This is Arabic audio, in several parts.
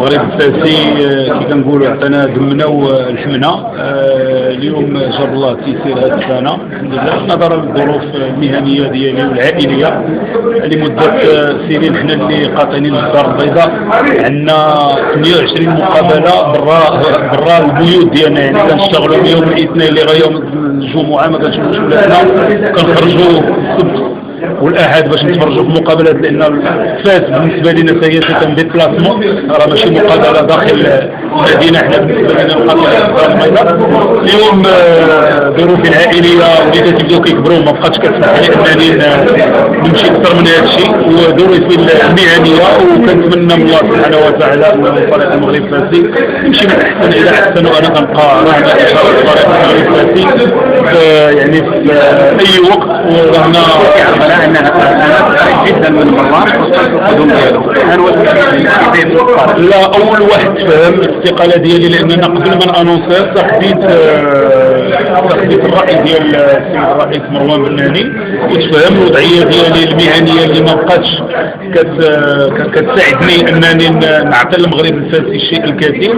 المغرب الفاسي كي كنقولوا عطينا دمنا ولحمنا. اليوم جاب الله تيسير هذه السنه الحمد لله نظرا للظروف المهنيه ديالي والعائليه. لمده سنين حنا اللي قاطنين الدار البيضاء عندنا 28 مقابله برا البيوت ديالنا، يعني كنشتغلوا يوم الاثنين اللي غير يوم الجمعه ما كنشوفوش ولادنا، كنخرجوا السبت والاحد باش نتفرجوا في مقابلات، لان فاس بالنسبه لنا هي سيتم ديبلاسمون، راه ماشي مقابله داخل المدينه. حنا بالنسبه لنا اليوم ظروفي العائليه وليداتي بداو كيكبروا ما بقاتش كتسمح لي انني نمشي اكثر من هذا الشيء، وظروفي المهنيه وكنتمنى من الله سبحانه وتعالى انه فريق المغرب الفاسي يمشي من احسن الى احسن، وانا كنبقى راهن ان شاء الله فريق المغرب الفاسي يعني في اي وقت. ورانا على انها سعيد جدا من مروان وصلت القدوم ديالو. لا، اول واحد فهم الاستقاله ديالي، لاننا قبل ما انونسير تخديت الراي ديال السيد الرئيس مروان بناني، وتفهم الوضعيه ديالي المهنيه اللي ما بقاتش كتساعدني انني نعطي المغرب الفاسي الشيء الكثير.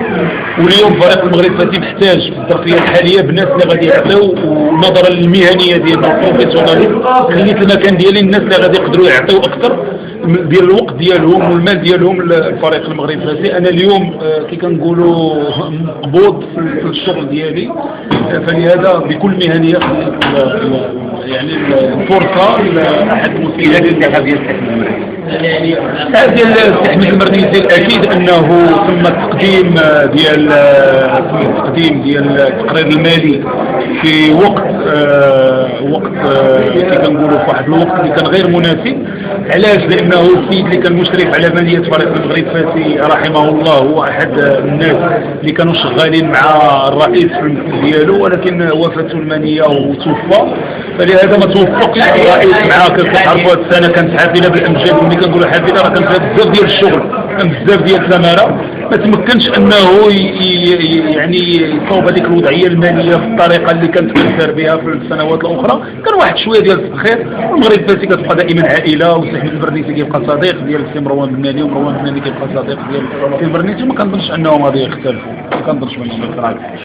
واليوم فريق المغرب الفاسي محتاج في الظرفيه الحاليه بناس اللي غادي يعطيو، ونظرا للمهنيه ديالنا البروفيسيوناليزم خليت المكان ديالي الناس اللي غادي يقدروا يعطيو اكثر ديال الوقت ديالهم والمال ديالهم للفريق المغرب الفاسي. انا اليوم كي كنقولوا مقبوض في الشغل ديالي، فلهذا بكل مهنيه يعني الفرصه لاحد المسؤولين الانتخاب ديال هذه التحميل المركزي. اكيد انه ثم التقديم ديال التقرير المالي في وقت كي كنقولوا في واحد الوقت اللي كان غير مناسب. علاش؟ لانه السيد اللي كان مشرف على ماليه فريق المغرب الفاسي رحمه الله هو احد الناس اللي كانوا شغالين مع الرئيس في المكتب ديالو، ولكن وفاته المنيه وتوفى، فلهذا ما توفقش الرئيس معاه. كتعرفوا هذه السنه كانت حافله بالامجاد، ملي كنقولوا حافله راه كان فيها بزاف ديال الشغل، كان بزاف ديال الثمره، ما تمكنش انه يعني يصوب هذيك الوضعيه الماليه بالطريقه اللي كانت كنسير بها في السنوات الاخرى. كان واحد شويه ديال التاخير، والمغرب الفاسي كتبقى دائما عائله، وسي احمد البرنيسي كيبقى صديق ديال السي مروان بناني، ومروان بناني كيبقى صديق ديال السي البرنيسي، وما كنظنش انهم غادي يختلفوا، ما كنظنش منهم.